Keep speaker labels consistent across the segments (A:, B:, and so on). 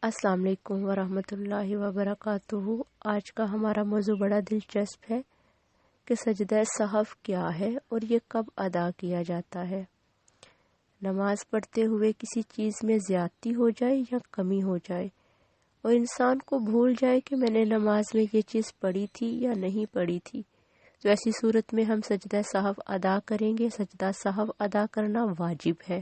A: السلام علیکم ورحمۃ اللہ وبرکاتہ۔ آج کا ہمارا موضوع بڑا دلچسپ ہے کہ سجدہ سہو کیا ہے اور یہ کب ادا کیا جاتا ہے۔ نماز پڑھتے ہوئے کسی چیز میں زیادتی ہو جائے یا کمی ہو جائے اور انسان کو بھول جائے کہ میں نے نماز میں یہ چیز پڑھی تھی یا نہیں پڑھی تھی، تو ایسی صورت میں ہم سجدہ سہو ادا کریں گے۔ سجدہ سہو ادا کرنا واجب ہے،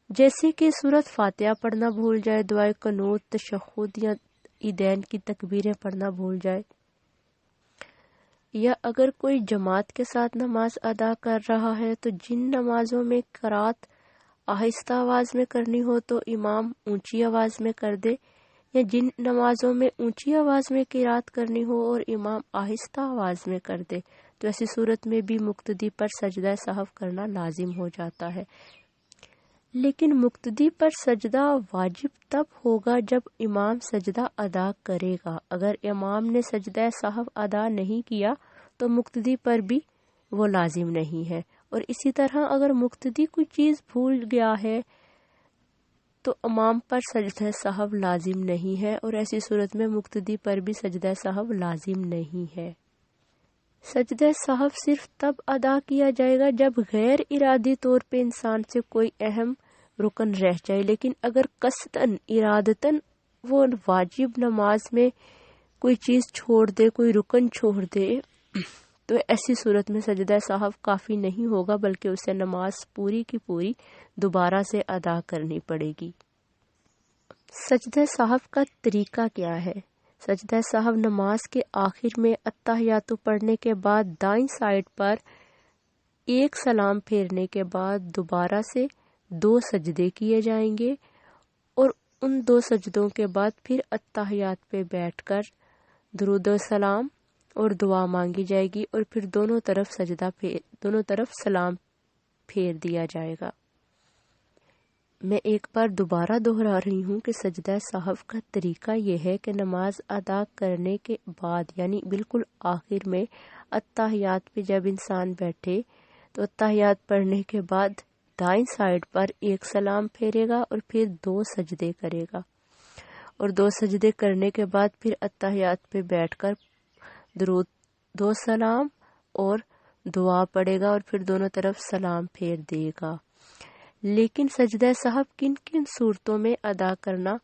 A: جیسے کہ سورۃ فاتحہ پڑھنا بھول جائے، دعائے قنوت، تشہد یا عیدین کی تکبیریں پڑھنا بھول جائے، یا اگر کوئی جماعت کے ساتھ نماز ادا کر رہا ہے تو جن نمازوں میں قرات آہستہ آواز میں کرنی ہو تو امام اونچی آواز میں کر دے، یا جن نمازوں میں اونچی آواز میں قرات کرنی ہو اور امام آہستہ آواز میں کر دے، تو ایسی صورت میں بھی مقتدی پر سجدہ سہو کرنا لازم ہو جاتا ہے۔ لیکن مقتدی پر سجدہ واجب تب ہوگا جب امام سجدہ ادا کرے گا۔ اگر امام نے سجدہ سہو ادا نہیں کیا تو مقتدی پر بھی وہ لازم نہیں ہے، اور اسی طرح اگر مقتدی کوئی چیز بھول گیا ہے تو امام پر سجدہ سہو لازم نہیں ہے، اور ایسی صورت میں مقتدی پر بھی سجدہ سہو لازم نہیں ہے۔ سجدہ سہو صرف تب ادا کیا جائے گا جب غیر ارادی طور پہ انسان سے کوئی اہم رکن رہ جائے، لیکن اگر قصداً ارادتاً وہ واجب نماز میں کوئی چیز چھوڑ دے، کوئی رکن چھوڑ دے، تو ایسی صورت میں سجدہ سہو کافی نہیں ہوگا، بلکہ اسے نماز پوری کی پوری دوبارہ سے ادا کرنی پڑے گی۔ سجدہ سہو کا طریقہ کیا ہے؟ سجدہ سہو نماز کے آخر میں اتحیات پڑھنے کے بعد دائیں سائیڈ پر ایک سلام پھیرنے کے بعد دوبارہ سے 2 سجدے کیے جائیں گے، اور ان 2 سجدوں کے بعد پھر اتحیات پہ بیٹھ کر درود و سلام اور دعا مانگی جائے گی، اور پھر دونوں طرف سلام پھیر دیا جائے گا۔ میں ایک بار دوبارہ دہرا رہی ہوں کہ سجدہ سہو کا طریقہ یہ ہے کہ نماز ادا کرنے کے بعد یعنی بالکل آخر میں اتحیات پہ جب انسان بیٹھے تو اتحیات پڑھنے کے بعد دائیں سائیڈ پر ایک سلام پھیرے گا اور پھر 2 سجدے کرے گا، اور 2 سجدے کرنے کے بعد پھر اتحیات پہ بیٹھ کر درود 2 سلام اور دعا پڑھے گا، اور پھر دونوں طرف سلام پھیر دے گا۔ لیکن سجدہ سہو کن کن صورتوں میں ادا کرنا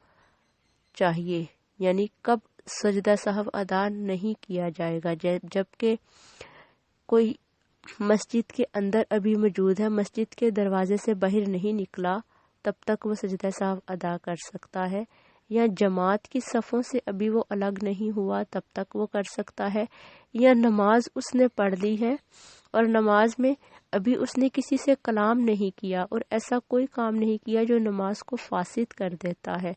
A: چاہیے، یعنی کب سجدہ سہو ادا نہیں کیا جائے گا؟ جبکہ کوئی مسجد کے اندر ابھی موجود ہے، مسجد کے دروازے سے باہر نہیں نکلا، تب تک وہ سجدہ سہو ادا کر سکتا ہے، یا جماعت کی صفوں سے ابھی وہ الگ نہیں ہوا تب تک وہ کر سکتا ہے، یا نماز اس نے پڑھ لی ہے اور نماز میں ابھی اس نے کسی سے کلام نہیں کیا اور ایسا کوئی کام نہیں کیا جو نماز کو فاسد کر دیتا ہے،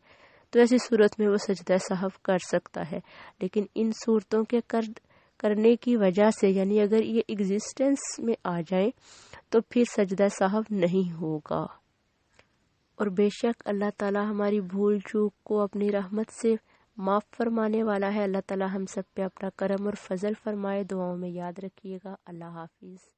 A: تو ایسی صورت میں وہ سجدہ سہو کر سکتا ہے۔ لیکن ان صورتوں کے کرنے کی وجہ سے، یعنی اگر یہ ایگزسٹنس میں آ جائے تو پھر سجدہ سہو نہیں ہوگا۔ اور بے شک اللہ تعالی ہماری بھول چوک کو اپنی رحمت سے معاف فرمانے والا ہے۔ اللہ تعالی ہم سب پہ اپنا کرم اور فضل فرمائے۔ دعاؤں میں یاد رکھیے گا۔ اللہ حافظ۔